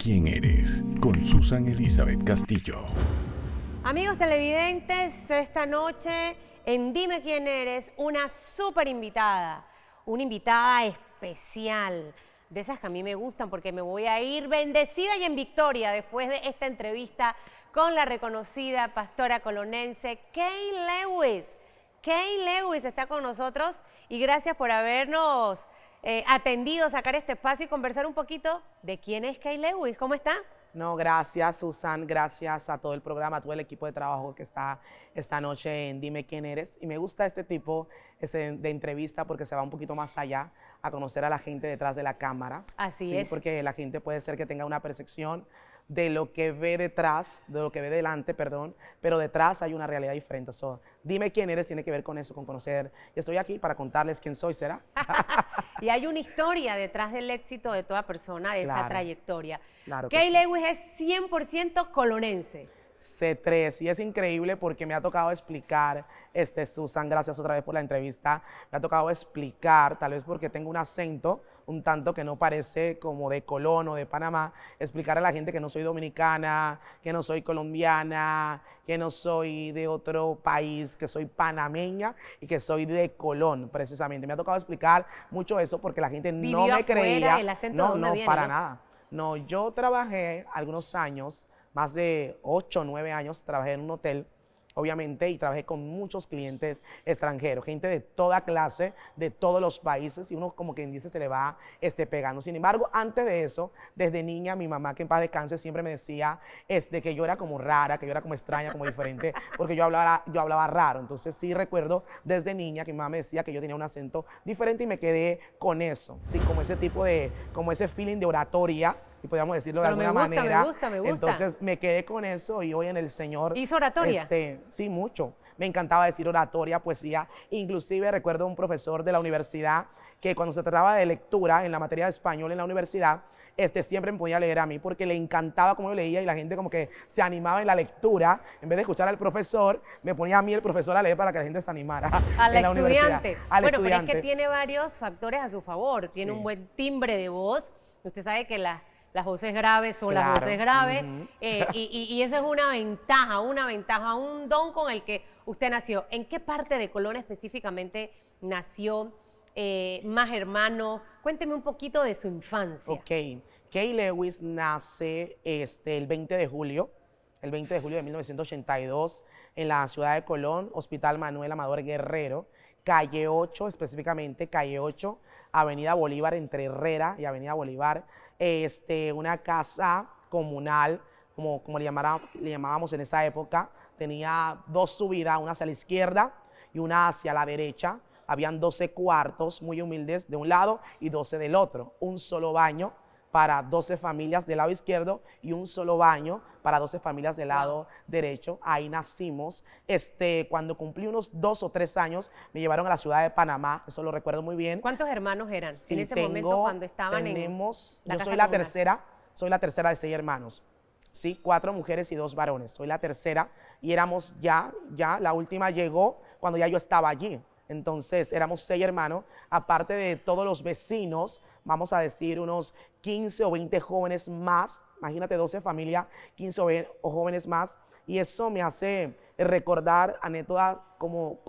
quién eres con Susan Elizabeth Castillo. Amigos televidentes, esta noche en Dime quién eres, una súper invitada, una invitada especial, de esas que a mí me gustan porque me voy a ir bendecida y en victoria después de esta entrevista con la reconocida pastora colonense Kay Lewis. Kay Lewis está con nosotros y gracias por habernos atendido, sacar este espacio y conversar un poquito de quién es Kay Lewis. ¿Cómo está? No, gracias Susan, gracias a todo el programa, a todo el equipo de trabajo que está esta noche en Dime quién eres. Y me gusta este tipo de entrevista porque se va un poquito más allá a conocer a la gente detrás de la cámara. Así sí, es. Porque la gente puede ser que tenga una percepción de lo que ve detrás, de lo que ve delante, perdón, pero detrás hay una realidad diferente. So, Dime quién eres tiene que ver con eso, con conocer. Y estoy aquí para contarles quién soy, ¿será? Y hay una historia detrás del éxito de toda persona, de esa trayectoria. Claro que Kay sí. Lewis es 100% colonense. C3, y es increíble porque me ha tocado explicar, Susan, gracias otra vez por la entrevista, me ha tocado explicar, tal vez porque tengo un acento un tanto que no parece como de Colón o de Panamá, explicar a la gente que no soy dominicana, que no soy colombiana, que no soy de otro país, que soy panameña y que soy de Colón, precisamente. Me ha tocado explicar mucho eso porque la gente no me creía. ¿El acento No, de dónde no, viene, para no? nada. No, yo trabajé algunos años, más de 8 o 9 años, trabajé en un hotel, obviamente, y trabajé con muchos clientes extranjeros, gente de toda clase, de todos los países, y uno como quien dice se le va pegando. Sin embargo, antes de eso, desde niña, mi mamá, que en paz descanse, siempre me decía que yo era como rara, que yo era como extraña, como diferente, porque yo hablaba raro. Entonces sí recuerdo desde niña que mi mamá me decía que yo tenía un acento diferente y me quedé con eso, sí, como ese tipo de, como ese feeling de oratoria, y podríamos decirlo de alguna manera. Me gusta. Entonces me quedé con eso y hoy en el Señor. ¿Hizo oratoria? Sí, mucho. Me encantaba decir oratoria, poesía. Inclusive recuerdo un profesor de la universidad que cuando se trataba de lectura en la materia de español en la universidad, siempre me ponía a leer a mí porque le encantaba cómo yo leía y la gente como que se animaba en la lectura. En vez de escuchar al profesor, me ponía a mí el profesor a leer para que la gente se animara en la universidad. Bueno, pero es que tiene varios factores a su favor. Tiene un buen timbre de voz. Usted sabe que las voces graves son las voces graves, y eso es una ventaja, un don con el que usted nació. ¿En qué parte de Colón específicamente nació? ¿Más hermano? Cuénteme un poquito de su infancia. Ok, Kay Lewis nace el 20 de julio de 1982 en la ciudad de Colón, Hospital Manuel Amador Guerrero, calle 8, específicamente calle 8, Avenida Bolívar, entre Herrera y Avenida Bolívar. Una casa comunal, como le llamábamos en esa época, tenía 2 subidas, una hacia la izquierda y una hacia la derecha. Habían 12 cuartos muy humildes de un lado y 12 del otro. Un solo baño para 12 familias del lado izquierdo y un solo baño para 12 familias del lado derecho. Ahí nacimos. Cuando cumplí unos 2 o 3 años, me llevaron a la ciudad de Panamá, eso lo recuerdo muy bien. ¿Cuántos hermanos eran Sí, en ese momento cuando estaban en la yo casa soy la comunal? soy la tercera de 6 hermanos. Sí, 4 mujeres y 2 varones. Soy la tercera y éramos ya, la última llegó cuando ya yo estaba allí. Entonces éramos 6 hermanos, aparte de todos los vecinos, vamos a decir unos 15 o 20 jóvenes más, imagínate 12 familias, 15 o jóvenes más, y eso me hace recordar anécdotas como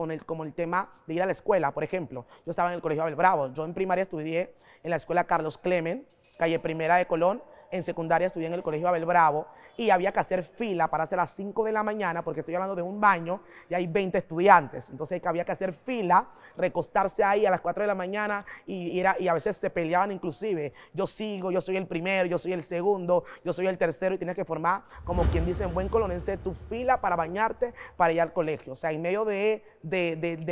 el tema de ir a la escuela. Por ejemplo, yo estaba en el Colegio Abel Bravo, yo en primaria estudié en la escuela Carlos Clemen, calle Primera de Colón. En secundaria estudié en el Colegio Abel Bravo y había que hacer fila para hacer a las 5 de la mañana porque estoy hablando de un baño y hay 20 estudiantes. Entonces había que hacer fila, recostarse ahí a las 4 de la mañana y a veces se peleaban inclusive. Yo soy el primero, yo soy el segundo, yo soy el tercero y tienes que formar, como quien dice en buen colonense, tu fila para bañarte para ir al colegio. O sea, en medio de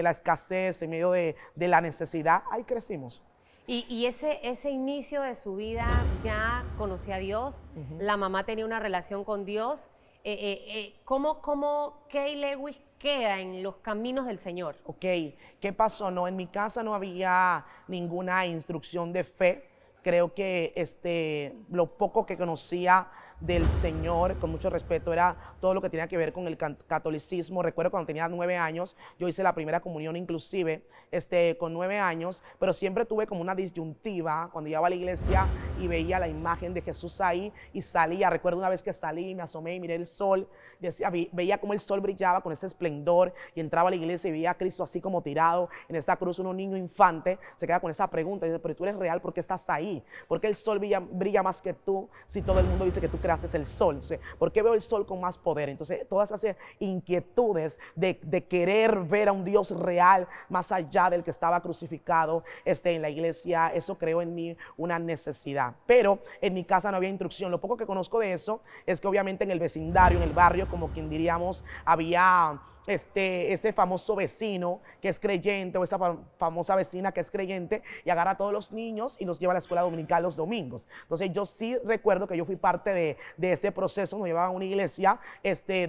la escasez, en medio de la necesidad, ahí crecimos. Y ese inicio de su vida ya conocía a Dios, la mamá tenía una relación con Dios. ¿Cómo Kay Lewis queda en los caminos del Señor? Ok, ¿qué pasó? No, en mi casa no había ninguna instrucción de fe. Creo que lo poco que conocía del Señor, con mucho respeto, era todo lo que tenía que ver con el catolicismo. Recuerdo cuando tenía 9 años, yo hice la primera comunión inclusive con 9 años, pero siempre tuve como una disyuntiva cuando iba a la iglesia y veía la imagen de Jesús ahí y salía. Recuerdo una vez que salí, me asomé y miré el sol, veía como el sol brillaba con ese esplendor y entraba a la iglesia y veía a Cristo así como tirado en esta cruz. Un niño infante se queda con esa pregunta y dice, pero tú eres real, ¿por qué estás ahí? ¿Por qué el sol brilla más que tú si todo el mundo dice que tú creaste el sol? Entonces, ¿por qué veo el sol con más poder? Entonces, todas esas inquietudes de querer ver a un Dios real más allá del que estaba crucificado en la iglesia, eso creó en mí una necesidad. Pero en mi casa no había instrucción. Lo poco que conozco de eso es que obviamente en el vecindario, en el barrio, como quien diríamos, había ese famoso vecino que es creyente o esa famosa vecina que es creyente y agarra a todos los niños y los lleva a la escuela dominical los domingos. Entonces yo sí recuerdo que yo fui parte de ese proceso. Nos llevaban a una iglesia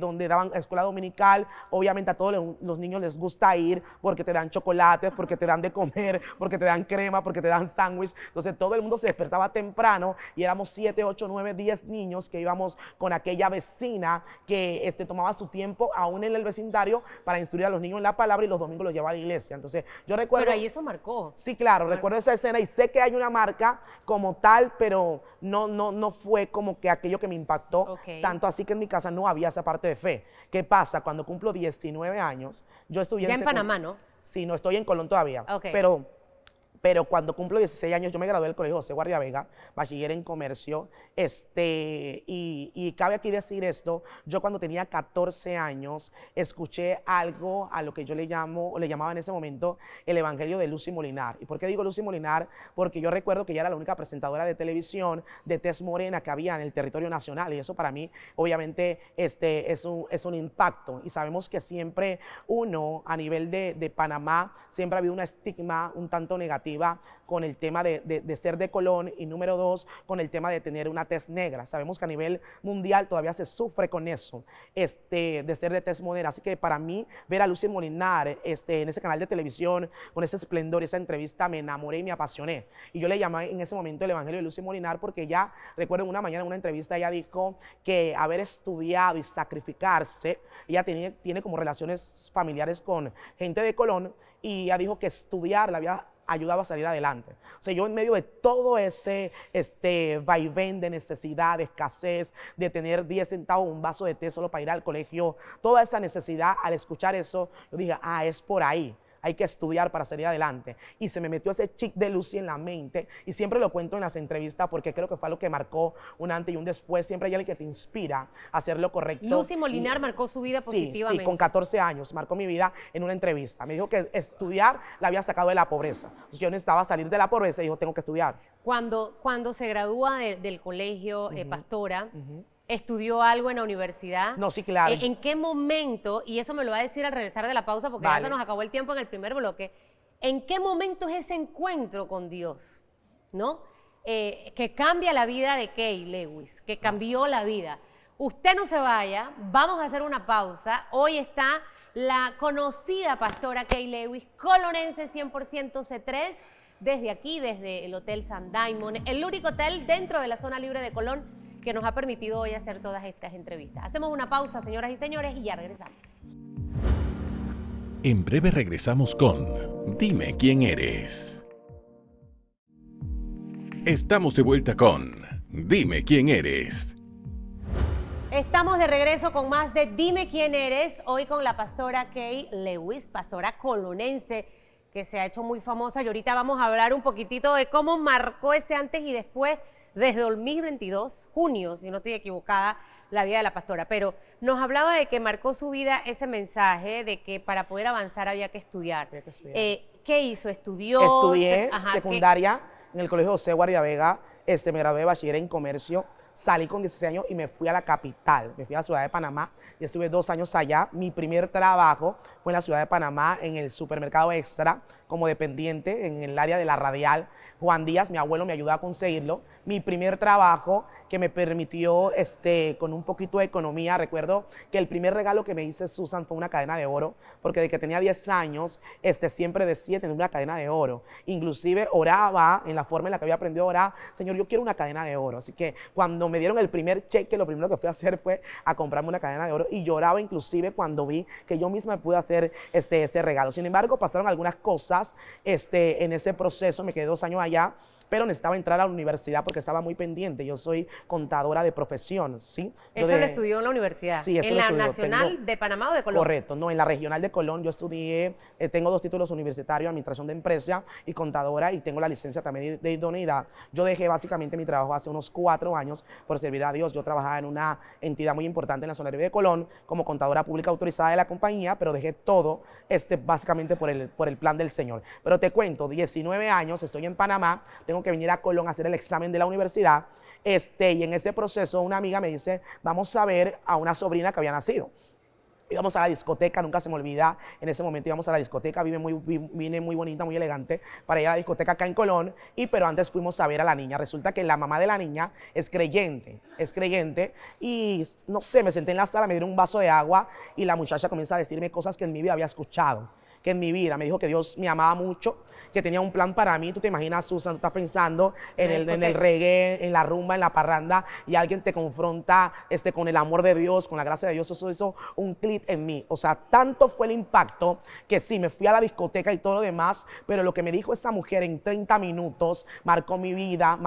donde daban escuela dominical. Obviamente a todos los niños les gusta ir porque te dan chocolates, porque te dan de comer, porque te dan crema, porque te dan sándwich. Entonces todo el mundo se despertaba temprano y éramos 7, 8, 9, 10 niños que íbamos con aquella vecina que tomaba su tiempo aún en el vecindario para instruir a los niños en la palabra y los domingos los llevaba a la iglesia. Entonces yo recuerdo... Pero ahí eso marcó. Sí, claro, recuerdo esa escena y sé que hay una marca como tal, pero no fue como que aquello que me impactó. Okay. Tanto así que en mi casa no había esa parte de fe. ¿Qué pasa? Cuando cumplo 19 años, yo estudié Ya en Panamá, ¿no? Sí, no, estoy en Colón todavía. Okay. Pero cuando cumplo 16 años, yo me gradué del Colegio José Guardia Vega, bachiller en comercio, y cabe aquí decir esto, yo cuando tenía 14 años, escuché algo a lo que yo le llamaba en ese momento, el Evangelio de Lucy Molinar. ¿Y por qué digo Lucy Molinar? Porque yo recuerdo que ella era la única presentadora de televisión de tez morena que había en el territorio nacional, y eso para mí, obviamente, es un impacto, y sabemos que siempre uno, a nivel de Panamá, siempre ha habido un estigma un tanto negativo con el tema de ser de Colón y número 2, con el tema de tener una tez negra. Sabemos que a nivel mundial todavía se sufre con eso, de ser de tez morena. Así que para mí, ver a Lucy Molinar en ese canal de televisión, con ese esplendor, esa entrevista, me enamoré y me apasioné. Y yo le llamé en ese momento el Evangelio de Lucy Molinar porque ella, recuerdo una mañana en una entrevista, ella dijo que haber estudiado y sacrificarse, ella tiene como relaciones familiares con gente de Colón, y ella dijo que estudiar la había ayudaba a salir adelante. O sea, yo en medio de todo ese vaivén de necesidad, de escasez, de tener 10 centavos, un vaso de té solo para ir al colegio, toda esa necesidad, al escuchar eso, yo dije, es por ahí. Hay que estudiar para salir adelante. Y se me metió ese chip de Lucy en la mente, y siempre lo cuento en las entrevistas porque creo que fue algo que marcó un antes y un después. Siempre hay alguien que te inspira a hacer lo correcto. Lucy Molinar marcó su vida positivamente. Sí, con 14 años marcó mi vida en una entrevista. Me dijo que estudiar la había sacado de la pobreza. Entonces yo necesitaba salir de la pobreza y dijo, tengo que estudiar. Cuando se gradúa del colegio, pastora, ¿estudió algo en la universidad? No, sí, claro. ¿En qué momento, y eso me lo va a decir al regresar de la pausa porque ya se nos acabó el tiempo en el primer bloque, ¿en qué momento es ese encuentro con Dios, ¿no? Que cambia la vida de Kay Lewis, que cambió la vida? Usted no se vaya, vamos a hacer una pausa. Hoy está la conocida pastora Kay Lewis, colonense 100% C3, desde aquí, desde el Hotel San Diamond, el único hotel dentro de la zona libre de Colón que nos ha permitido hoy hacer todas estas entrevistas. Hacemos una pausa, señoras y señores, y ya regresamos. En breve regresamos con Dime quién eres. Estamos de vuelta con Dime quién eres. Estamos de regreso con más de Dime quién eres, hoy con la pastora Kay Lewis, pastora colonense, que se ha hecho muy famosa, y ahorita vamos a hablar un poquitito de cómo marcó ese antes y después desde 2022, junio, si no estoy equivocada, la vida de la pastora. Pero nos hablaba de que marcó su vida ese mensaje de que para poder avanzar había que estudiar. ¿Qué hizo? ¿Estudió? Estudié secundaria en el Colegio José Guardia Vega, me gradué de bachiller en comercio. Salí con 16 años y me fui a la capital, me fui a la ciudad de Panamá y estuve 2 años allá. Mi primer trabajo fue en la ciudad de Panamá en el supermercado Extra, como dependiente en el área de la radial. Juan Díaz, mi abuelo, me ayudó a conseguirlo. Mi primer trabajo que me permitió, con un poquito de economía, recuerdo que el primer regalo que me hice Susan fue una cadena de oro, porque de que tenía 10 años, siempre decía tener una cadena de oro. Inclusive oraba en la forma en la que había aprendido a orar, Señor, yo quiero una cadena de oro. Así que cuando me dieron el primer cheque, lo primero que fui a hacer fue a comprarme una cadena de oro, y lloraba inclusive cuando vi que yo misma pude hacer ese regalo. Sin embargo, pasaron algunas cosas en ese proceso, me quedé 2 años allá, pero necesitaba entrar a la universidad porque estaba muy pendiente. Yo soy contadora de profesión, ¿sí? ¿Eso lo estudió en la universidad? Sí, eso ¿En lo la estudió. Nacional de Panamá o de Colón? Correcto, no, en la Regional de Colón yo estudié, tengo 2 títulos universitarios, Administración de Empresa y Contadora, y tengo la licencia también de idoneidad. Yo dejé básicamente mi trabajo hace unos 4 años por servir a Dios. Yo trabajaba en una entidad muy importante en la zona de Colón como contadora pública autorizada de la compañía, pero dejé todo básicamente por el plan del Señor. Pero te cuento, 19 años, estoy en Panamá, tengo que venir a Colón a hacer el examen de la universidad, y en ese proceso una amiga me dice, vamos a ver a una sobrina que había nacido. Íbamos a la discoteca, nunca se me olvida, en ese momento íbamos a la discoteca, vine muy bonita, muy elegante, para ir a la discoteca acá en Colón, pero antes fuimos a ver a la niña. Resulta que la mamá de la niña es creyente, y no sé, me senté en la sala, me dieron un vaso de agua, y la muchacha comienza a decirme cosas que en mi vida había escuchado. Que en mi vida me dijo que Dios me amaba mucho, que tenía un plan para mí. Tú te imaginas, Susan, tú estás pensando en el reggae, en la rumba, en la parranda, y alguien te confronta con el amor de Dios, con la gracia de Dios. Eso hizo un clic en mí. O sea, tanto fue el impacto que sí, me fui a la discoteca y todo lo demás, pero lo que me dijo esa mujer en 30 minutos marcó mi vida,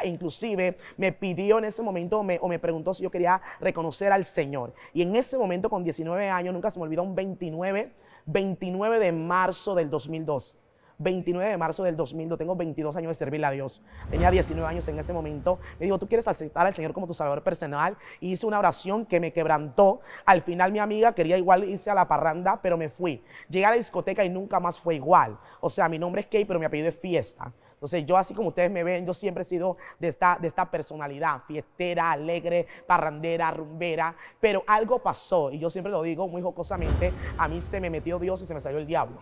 e inclusive me pidió en ese momento, o me preguntó si yo quería reconocer al Señor. Y en ese momento, con 19 años, nunca se me olvidó, un 29 de marzo del 2002. 29 de marzo del 2002, tengo 22 años de servirle a Dios. Tenía 19 años en ese momento. Me dijo, ¿tú quieres aceptar al Señor como tu Salvador personal? Y hice una oración que me quebrantó. Al final mi amiga quería igual irse a la parranda, pero me fui. Llegué a la discoteca y nunca más fue igual. O sea, mi nombre es Kay, pero mi apellido es Fiesta. Entonces yo, así como ustedes me ven, yo siempre he sido de esta personalidad, fiestera, alegre, parrandera, rumbera, pero algo pasó, y yo siempre lo digo muy jocosamente, a mí se me metió Dios y se me salió el diablo,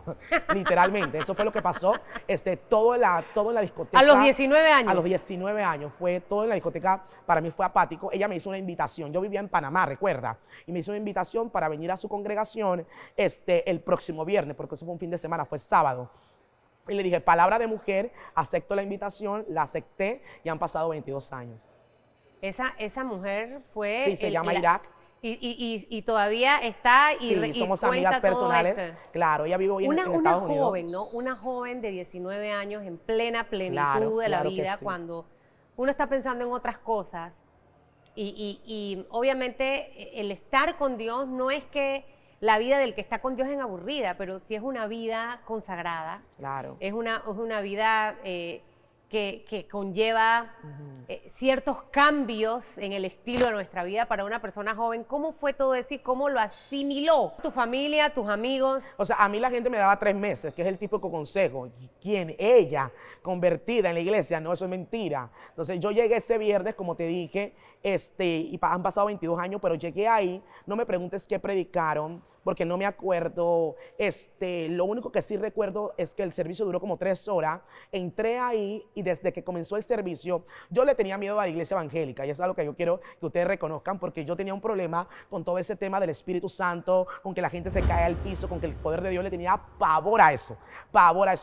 literalmente. Eso fue lo que pasó, todo en la discoteca. ¿A los 19 años? A los 19 años, fue todo en la discoteca, para mí fue apático. Ella me hizo una invitación, yo vivía en Panamá, recuerda, y me hizo una invitación para venir a su congregación el próximo viernes, porque eso fue un fin de semana, fue sábado. Y le dije, palabra de mujer, acepto la invitación, la acepté, y han pasado 22 años. Esa mujer fue... Sí, se llama Irak. Y todavía está y somos amigas personales. Claro, ella vive hoy en Estados Unidos. Una joven, ¿no? Una joven de 19 años en plena plenitud de la vida, cuando uno está pensando en otras cosas. Y obviamente el estar con Dios no es que la vida del que está con Dios es aburrida, pero sí es una vida consagrada. Claro. Es una vida que conlleva ciertos cambios en el estilo de nuestra vida para una persona joven. ¿Cómo fue todo eso y cómo lo asimiló tu familia, tus amigos? O sea, a mí la gente me daba 3 meses, que es el típico consejo. ¿Quién? Ella, convertida en la iglesia. No, eso es mentira. Entonces yo llegué ese viernes, como te dije, y han pasado 22 años, pero llegué ahí. No me preguntes qué predicaron, porque no me acuerdo. Lo único que sí recuerdo es que el servicio duró como 3 horas. Entré ahí y desde que comenzó el servicio, yo le tenía miedo a la iglesia evangélica, y eso es algo que yo quiero que ustedes reconozcan, porque yo tenía un problema con todo ese tema del Espíritu Santo, con que la gente se cae al piso, con que el poder de Dios, le tenía pavor a eso,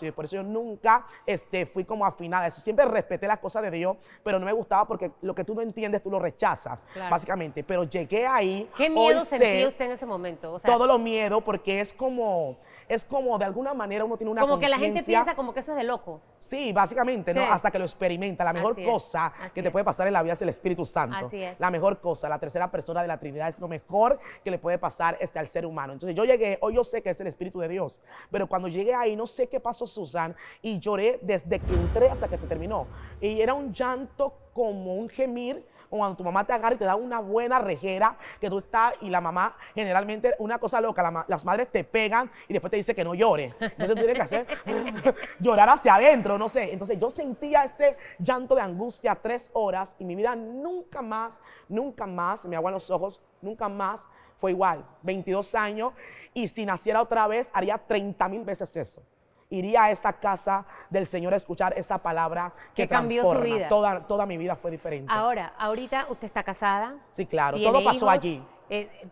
y por eso yo nunca fui como afinada a eso. Siempre respeté las cosas de Dios, pero no me gustaba porque lo que tú no entiendes, tú lo rechazas, claro, básicamente. Pero llegué ahí. ¿Qué miedo sentía usted en ese momento? O sea, todo lo miedo, porque es como de alguna manera uno tiene una como que la gente piensa como que eso es de loco. Sí, básicamente, sí, ¿no? Hasta que lo experimenta. La mejor cosa que te puede pasar en la vida es el Espíritu Santo. Así es. La mejor cosa, la tercera persona de la Trinidad, es lo mejor que le puede pasar al ser humano. Entonces yo llegué, hoy yo sé que es el Espíritu de Dios, pero cuando llegué ahí no sé qué pasó, Susan, y lloré desde que entré hasta que se terminó. Y era un llanto como un gemir, o cuando tu mamá te agarra y te da una buena rejera, que tú estás, y la mamá, generalmente, una cosa loca, las madres te pegan y después te dice que no llores. Entonces tú tienes que hacer llorar hacia adentro, no sé. Entonces yo sentía ese llanto de angustia 3 horas, y mi vida nunca más, me aguan los ojos, nunca más fue igual. 22 años, y si naciera otra vez, haría 30,000 veces eso. iría a esa casa del Señor a escuchar esa palabra que cambió su transforma. vida. Toda mi vida fue diferente. Ahora, ahorita usted está casada. Sí, claro, tiene todo pasó hijos, allí.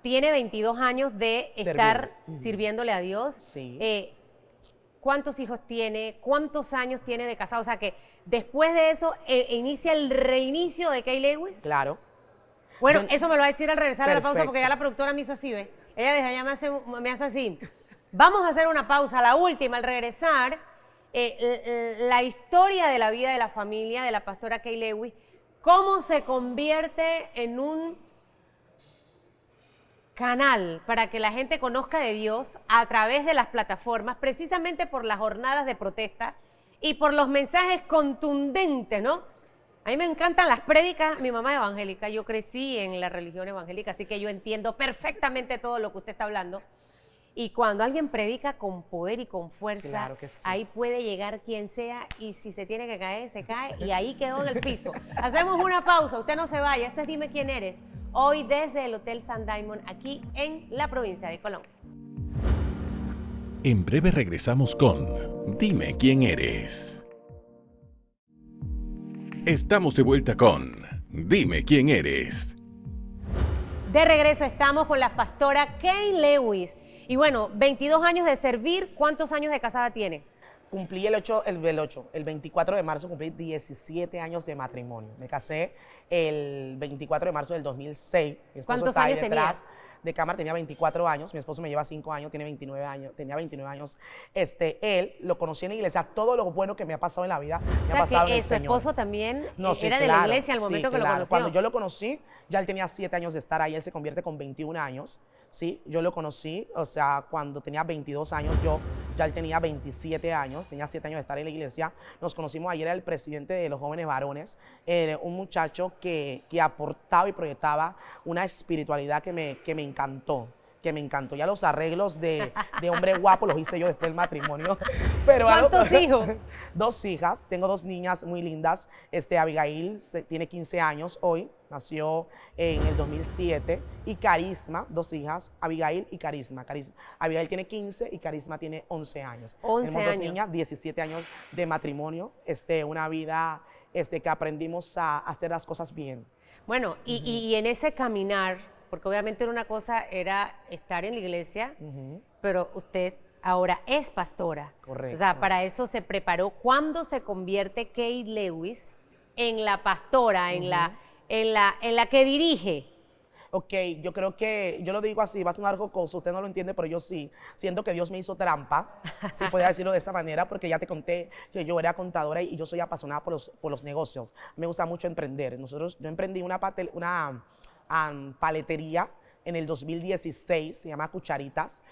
Tiene 22 años de estar sirviéndole a Dios. Sí. ¿Cuántos hijos tiene? ¿Cuántos años tiene de casado? O sea que después de eso inicia el reinicio de Kay Lewis. Claro. Bueno, eso me lo va a decir al regresar a la pausa Perfecto. porque ya la productora me hizo así, ¿ves? Ella desde allá me hace así. Vamos a hacer una pausa, la última, al regresar, la historia de la vida de la familia de la pastora Kay Lewis, cómo se convierte en un canal para que la gente conozca de Dios a través de las plataformas, precisamente por las jornadas de protesta y por los mensajes contundentes, ¿no? A mí me encantan las prédicas, mi mamá es evangélica, yo crecí en la religión evangélica, así que yo entiendo perfectamente todo lo que usted está hablando. Y cuando alguien predica con poder y con fuerza, Claro que sí. ahí puede llegar quien sea y si se tiene que caer, se cae y ahí quedó en el piso. Hacemos una pausa, usted no se vaya, esto es Dime Quién Eres, hoy desde el Hotel San Diamond, aquí en la provincia de Colón. En breve regresamos con Dime Quién Eres. Estamos de vuelta con Dime Quién Eres. De regreso estamos con la pastora Kay Lewis. Y bueno, 22 años de servir, ¿cuántos años de casada tiene? Cumplí el 24 de marzo cumplí 17 años de matrimonio. Me casé el 24 de marzo del 2006. Mi esposo ¿Cuántos está ahí años detrás de cámara, tenía 24 años. Mi esposo me lleva 5 años, tenía 29 años. Él lo conocí en la iglesia. Todo lo bueno que me ha pasado en la vida me ha pasado en el su Señor. esposo también No, sí, era de la claro, iglesia al momento sí, que lo claro. conoció. Cuando yo lo conocí, ya él tenía 7 años de estar ahí, él se convierte con 21 años, ¿sí? Yo lo conocí, o sea, cuando tenía 22 años, ya él tenía 27 años, tenía 7 años de estar en la iglesia. Nos conocimos ayer, era el presidente de los jóvenes varones, un muchacho que aportaba y proyectaba una espiritualidad que me encantó. Ya los arreglos de hombre guapo los hice yo después del matrimonio. Pero ¿Cuántos hijos? 2 hijas, tengo 2 niñas muy lindas. Abigail tiene 15 años hoy, nació en el 2007. Y Carisma, 2 hijas, Abigail y Carisma. Abigail tiene 15 y Carisma tiene 11 años. 11 Tenemos 2 años. niñas, 17 años de matrimonio, una vida que aprendimos a hacer las cosas bien. Bueno, y en ese caminar, porque obviamente una cosa era estar en la iglesia, pero usted ahora es pastora. Correcto. O sea, para eso se preparó. ¿Cuándo se convierte Kay Lewis en la pastora, en la que dirige? Ok, yo creo que, yo lo digo así, va a sonar jocoso, usted no lo entiende, pero yo sí. Siento que Dios me hizo trampa, si podría decirlo de esa manera, porque ya te conté que yo era contadora y yo soy apasionada por los negocios. Me gusta mucho emprender. Yo emprendí una paletería en el 2016, se llama Cucharitas,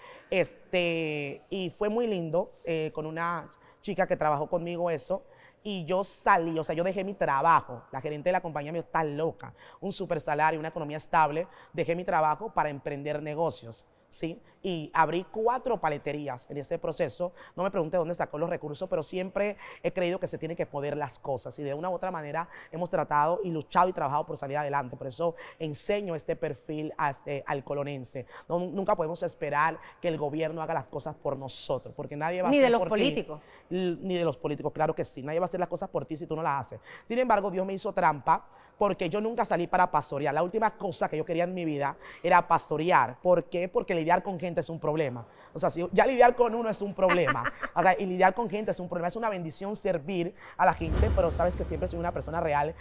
y fue muy lindo con una chica que trabajó conmigo eso. Y yo salí, o sea, yo dejé mi trabajo. La gerente de la compañía me dijo, está loca. Un super salario, una economía estable. Dejé mi trabajo para emprender negocios, ¿sí? Y abrí 4 paleterías en ese proceso. No me pregunte dónde sacó los recursos, pero siempre he creído que se tienen que poder las cosas. Y de una u otra manera hemos tratado y luchado y trabajado por salir adelante. Por eso enseño este perfil al colonense. Nunca podemos esperar que el gobierno haga las cosas por nosotros, porque nadie va a Ni hacer de los por ti. políticos. Ni de los políticos, claro que sí. Nadie va a hacer las cosas por ti si tú no las haces. Sin embargo, Dios me hizo trampa porque yo nunca salí para pastorear. La última cosa que yo quería en mi vida era pastorear. ¿Por qué? Porque lidiar con gente es un problema. O sea, si ya lidiar con uno es un problema. O sea, y lidiar con gente es un problema. Es una bendición servir a la gente, pero sabes que siempre soy una persona real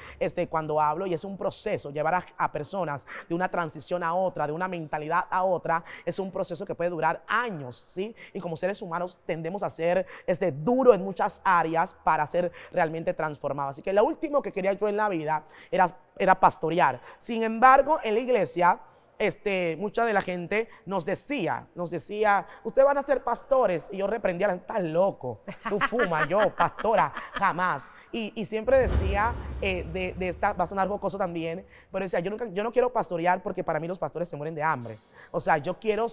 cuando hablo, y es un proceso. Llevar a personas de una transición a otra, de una mentalidad a otra, es un proceso que puede durar años, ¿sí? Y como seres humanos tendemos a ser duro en muchas áreas para ser realmente transformados. Así que lo último que quería yo en la vida era pastorear. Sin embargo, en la iglesia, mucha de la gente nos decía, ustedes van a ser pastores. Y yo reprendía, estás loco, tú fumas, yo, pastora, jamás. Y siempre decía, va a sonar jocoso también, pero decía, yo no quiero pastorear porque para mí los pastores se mueren de hambre. O sea, yo quiero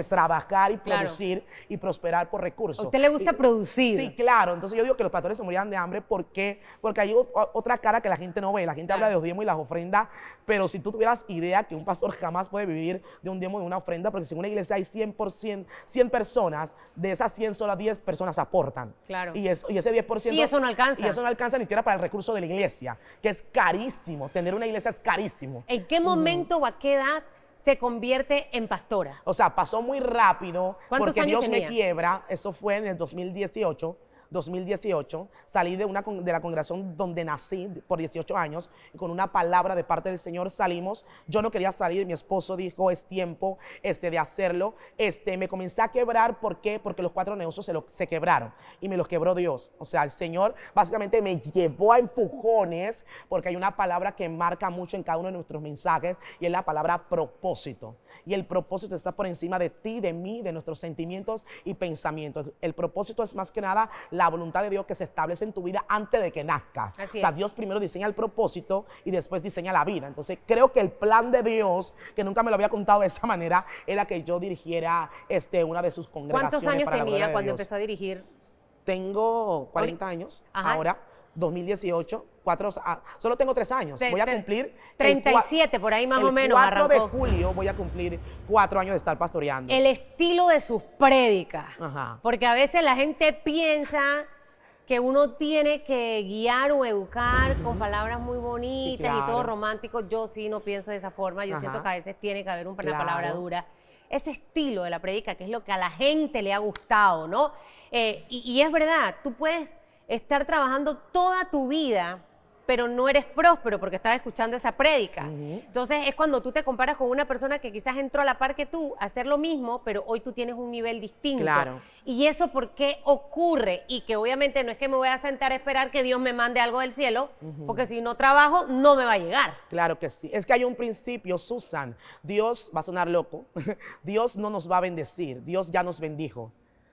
trabajar y producir y prosperar por recursos. ¿A usted le gusta producir? Sí, claro. Entonces yo digo que los pastores se morían de hambre. ¿Por qué? Porque hay otra cara que la gente no ve. La gente habla de los diezmos y las ofrendas, pero si tú tuvieras idea que un pastor jamás puede vivir de un diezmo, de una ofrenda, porque si en una iglesia hay 100%, 100 personas, de esas 100 solo 10 personas aportan. Claro. Y ese 10%... Y eso no alcanza. Y eso no alcanza ni siquiera para el recurso de la iglesia, que es carísimo. Tener una iglesia es carísimo. ¿En qué momento o a qué edad se convierte en pastora? O sea, pasó muy rápido ¿Cuántos porque años Dios tenía? me quiebra. Eso fue en el 2018. Salí de la congregación donde nací por 18 años y con una palabra de parte del Señor salimos. Yo no quería salir, mi esposo dijo es tiempo de hacerlo. Me comencé a quebrar, ¿por qué? Porque los 4 negocios se quebraron y me los quebró Dios. O sea, el Señor básicamente me llevó a empujones, porque hay una palabra que marca mucho en cada uno de nuestros mensajes y es la palabra propósito. Y el propósito está por encima de ti, de mí, de nuestros sentimientos y pensamientos. El propósito es más que nada la voluntad de Dios que se establece en tu vida antes de que nazca. Así o sea, es. Dios primero diseña el propósito y después diseña la vida. Entonces, creo que el plan de Dios, que nunca me lo había contado de esa manera, era que yo dirigiera una de sus congregaciones. ¿Cuántos años para la gloria tenía de cuando Dios. empezó a dirigir? Tengo 40 años. Ajá. Ahora, 2018, solo tengo 3 años. Voy a cumplir 37, por ahí más o menos el 4 de arrancó. julio voy a cumplir 4 años de estar pastoreando. El estilo de sus prédicas. Ajá. Porque a veces la gente piensa que uno tiene que guiar o educar con palabras muy bonitas Sí, y todo claro. romántico. Yo sí no pienso de esa forma. Yo Ajá. siento que a veces tiene que haber una Claro. palabra dura. Ese estilo de la prédica, que es lo que a la gente le ha gustado, ¿no? Y es verdad, tú puedes estar trabajando toda tu vida, pero no eres próspero porque estás escuchando esa prédica. Entonces es cuando tú te comparas con una persona que quizás entró a la par que tú a hacer lo mismo, pero hoy tú tienes un nivel distinto. Claro. ¿Y eso por qué ocurre? Y que obviamente no es que me voy a sentar a esperar que Dios me mande algo del cielo, porque si no trabajo no me va a llegar. Claro que sí. Es que hay un principio, Susan. Dios, va a sonar loco, Dios no nos va a bendecir, Dios ya nos bendijo.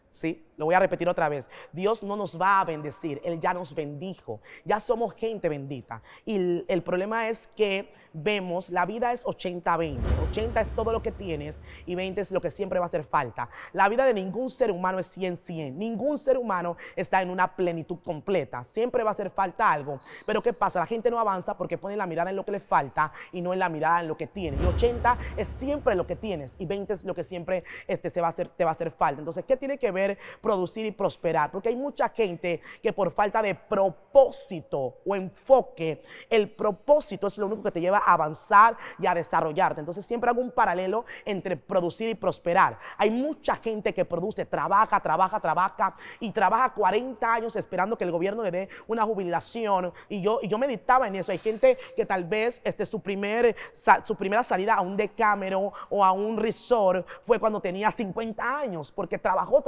¿Sí? Lo voy a repetir otra vez. Dios no nos va a bendecir, Él ya nos bendijo. Ya somos gente bendita. Y el problema es que vemos, la vida es 80-20. 80 es todo lo que tienes y 20 es lo que siempre va a hacer falta. La vida de ningún ser humano es 100-100. Ningún ser humano está en una plenitud completa. Siempre va a hacer falta algo. Pero ¿qué pasa? La gente no avanza porque pone la mirada en lo que le falta y no en la mirada en lo que tiene. Y 80 es siempre lo que tienes y 20 es lo que siempre te va a hacer falta. Entonces, ¿qué tiene que ver producir y prosperar? Porque hay mucha gente que por falta de propósito o enfoque, el propósito es lo único que te lleva a avanzar y a desarrollarte. Entonces siempre hago un paralelo entre producir y prosperar. Hay mucha gente que produce, trabaja y trabaja 40 años esperando que el gobierno le dé una jubilación y yo meditaba en eso. Hay gente que tal vez su primera salida a un Decameron o a un resort fue cuando tenía 50 años porque trabajó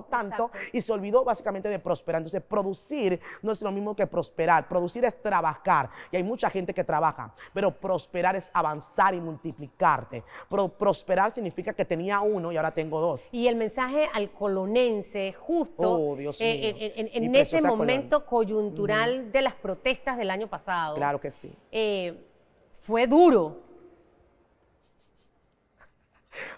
tanto. Exacto. Y se olvidó básicamente de prosperar. Entonces producir no es lo mismo que prosperar. Producir es trabajar y hay mucha gente que trabaja, pero prosperar es avanzar y multiplicarte. Prosperar significa que tenía 1 y ahora tengo 2. Y el mensaje al colonense, justo Oh, Dios mío. en Mi ese preciosa momento coyuntural de las protestas del año pasado, Claro que sí. fue duro.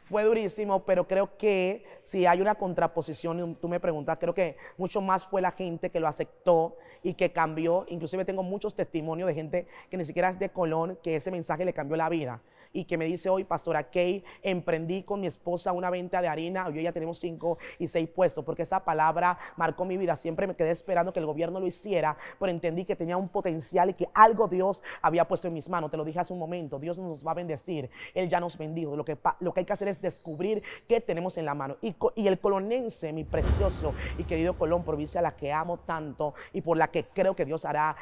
Fue durísimo, pero creo que si hay una contraposición, tú me preguntas, creo que mucho más fue la gente que lo aceptó y que cambió. Inclusive tengo muchos testimonios de gente que ni siquiera es de Colón, que ese mensaje le cambió la vida y que me dice hoy, Pastora Kay, emprendí con mi esposa una venta de harina, hoy ya tenemos 5 y 6 puestos, porque esa palabra marcó mi vida. Siempre me quedé esperando que el gobierno lo hiciera, pero entendí que tenía un potencial y que algo Dios había puesto en mis manos. Te lo dije hace un momento, Dios nos va a bendecir, Él ya nos bendijo. Lo que hay que hacer es descubrir qué tenemos en la mano. Y el colonense, mi precioso y querido Colón, provincia a la que amo tanto y por la que creo que Dios hará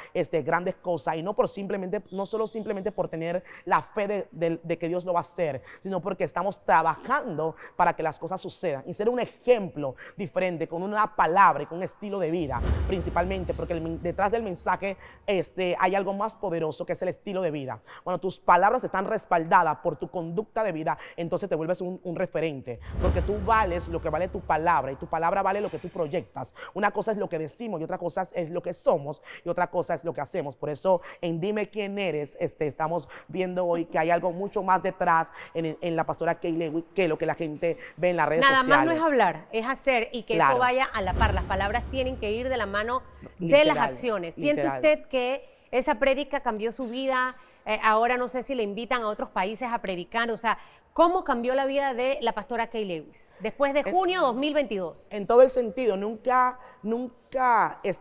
grandes cosas, y no solo simplemente por tener la fe de que Dios lo va a hacer, sino porque estamos trabajando para que las cosas sucedan y ser un ejemplo diferente, con una palabra y con un estilo de vida, principalmente porque detrás del mensaje hay algo más poderoso, que es el estilo de vida. Cuando tus palabras están respaldadas por tu conducta de vida, entonces te vuelves un referente, porque tú vales lo que vale tu palabra y tu palabra vale lo que tú proyectas. Una cosa es lo que decimos y otra cosa es lo que somos y otra cosa es lo que hacemos. Por eso en Dime Quién Eres estamos viendo hoy que hay algo mucho más detrás en la pastora Kay Lewis que lo que la gente ve en las redes Nada sociales. más no es hablar, es hacer, y que Claro. eso vaya a la par. Las palabras tienen que ir de la mano de Literal, las acciones. ¿Siente literal. usted que esa prédica cambió su vida? ahora no sé si le invitan a otros países a predicar, o sea, ¿cómo cambió la vida de la pastora Kay Lewis después de junio 2022? En todo el sentido, nunca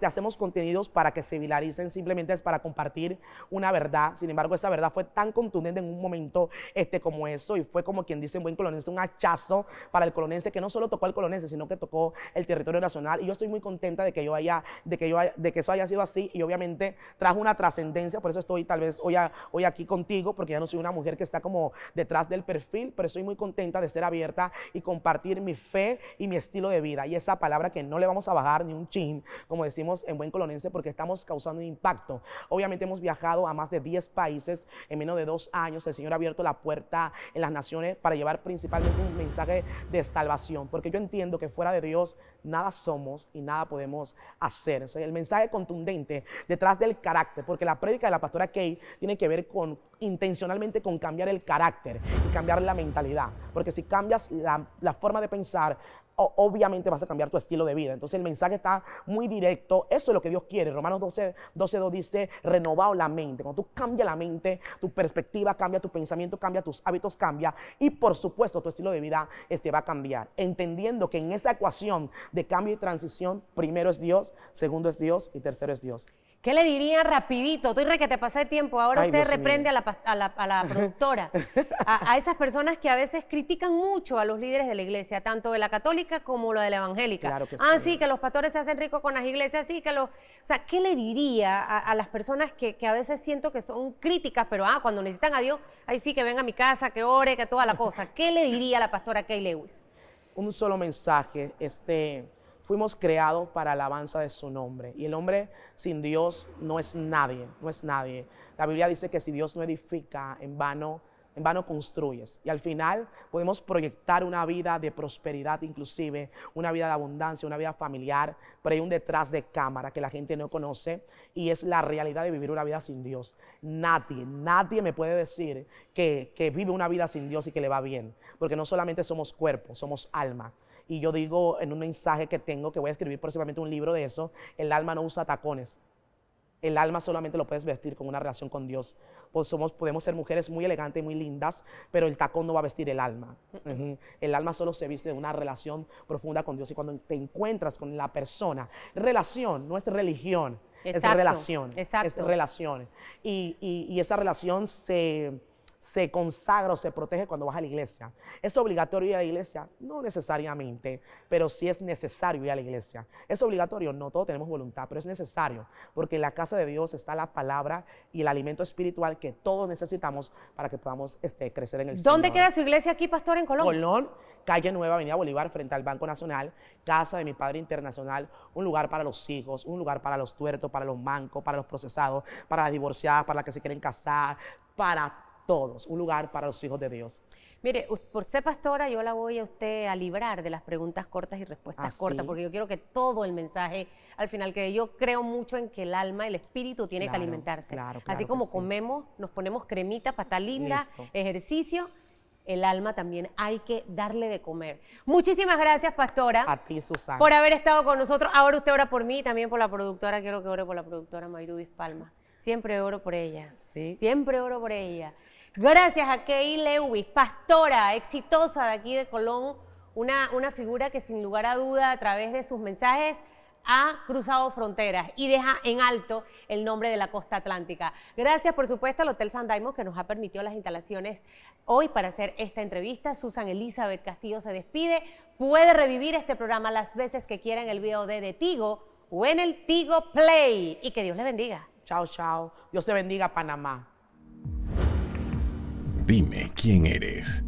hacemos contenidos para que se viralice, simplemente es para compartir una verdad. Sin embargo, esa verdad fue tan contundente en un momento como eso, y fue como quien dice en buen colonense, un hachazo para el colonense, que no solo tocó al colonense, sino que tocó el territorio nacional. Y yo estoy muy contenta de que eso haya sido así, y obviamente trajo una trascendencia. Por eso estoy tal vez hoy aquí contigo, porque ya no soy una mujer que está como detrás del perfil, pero estoy muy contenta de ser abierta y compartir mi fe y mi estilo de vida, y esa palabra que no le vamos a bajar ni un chin, como decimos en buen colonense, porque estamos causando un impacto. Obviamente hemos viajado a más de 10 países en menos de 2 años. El Señor ha abierto la puerta en las naciones para llevar principalmente un mensaje de salvación, porque yo entiendo que fuera de Dios nada somos y nada podemos hacer. O sea, el mensaje contundente detrás del carácter, porque la prédica de la pastora Kay tiene que ver intencionalmente con cambiar el carácter y cambiar la mentalidad, porque si cambias la forma de pensar, obviamente vas a cambiar tu estilo de vida. Entonces el mensaje está muy directo. Eso es lo que Dios quiere. Romanos 12:2 dice: renovado la mente. Cuando tú cambias la mente, tu perspectiva cambia, tu pensamiento cambia, tus hábitos cambia, y por supuesto tu estilo de vida va a cambiar, entendiendo que en esa ecuación de cambio y transición, primero es Dios, segundo es Dios y tercero es Dios. ¿Qué le diría rapidito? Estoy re que te pasé tiempo. Ahora Ay, usted Dios reprende mío. a la productora, a esas personas que a veces critican mucho a los líderes de la iglesia, tanto de la católica como la de la evangélica. Claro que sí, sí. que los pastores se hacen ricos con las iglesias, sí, o sea, ¿qué le diría a las personas que a veces siento que son críticas, pero cuando necesitan a Dios, ahí sí que venga a mi casa, que ore, que toda la cosa? ¿Qué le diría a la pastora Kay Lewis? Un solo mensaje. Fuimos creados para la alabanza de su nombre, y el hombre sin Dios no es nadie, no es nadie. La Biblia dice que si Dios no edifica, en vano construyes. Y al final podemos proyectar una vida de prosperidad, inclusive una vida de abundancia, una vida familiar, pero hay un detrás de cámara que la gente no conoce, y es la realidad de vivir una vida sin Dios. Nadie me puede decir que vive una vida sin Dios y que le va bien, porque no solamente somos cuerpo, somos alma. Y yo digo en un mensaje que tengo, que voy a escribir próximamente un libro de eso: el alma no usa tacones. El alma solamente lo puedes vestir con una relación con Dios. Pues podemos ser mujeres muy elegantes y muy lindas, pero el tacón no va a vestir el alma. El alma solo se viste de una relación profunda con Dios. Y cuando te encuentras con la persona, relación, no es religión, es relación. Exacto. Es relación. Y esa relación se consagra o se protege cuando vas a la iglesia. ¿Es obligatorio ir a la iglesia? No necesariamente, pero sí es necesario ir a la iglesia. ¿Es obligatorio? No, todos tenemos voluntad, pero es necesario, porque en la casa de Dios está la palabra y el alimento espiritual que todos necesitamos para que podamos crecer en el Señor. ¿Dónde queda su iglesia aquí, pastor, en Colón? Colón, calle Nueva, Avenida Bolívar, frente al Banco Nacional, casa de mi Padre Internacional, un lugar para los hijos, un lugar para los tuertos, para los mancos, para los procesados, para las divorciadas, para las que se quieren casar, para todos, un lugar para los hijos de Dios. Mire, por ser pastora, yo la voy a usted a librar de las preguntas cortas y respuestas cortas, porque yo quiero que todo el mensaje, al final, que yo creo mucho en que el alma, el espíritu tiene que alimentarse. Claro, así como sí. comemos, nos ponemos cremita, pata linda, Listo. ejercicio, el alma también hay que darle de comer. Muchísimas gracias, pastora. A ti, Susana. Por haber estado con nosotros. Ahora usted ora por mí y también por la productora. Quiero que ore por la productora Mayrubis Palma. Siempre oro por ella. Sí. Siempre oro por ella. Gracias a Kay Lewis, pastora exitosa de aquí de Colón, una figura que sin lugar a duda a través de sus mensajes ha cruzado fronteras y deja en alto el nombre de la costa atlántica. Gracias, por supuesto, al Hotel San Diamond, que nos ha permitido las instalaciones hoy para hacer esta entrevista. Susan Elizabeth Castillo se despide. Puede revivir este programa las veces que quiera en el VOD de Tigo o en el Tigo Play. Y que Dios le bendiga. Chao, chao. Dios te bendiga, Panamá. Dime quién eres.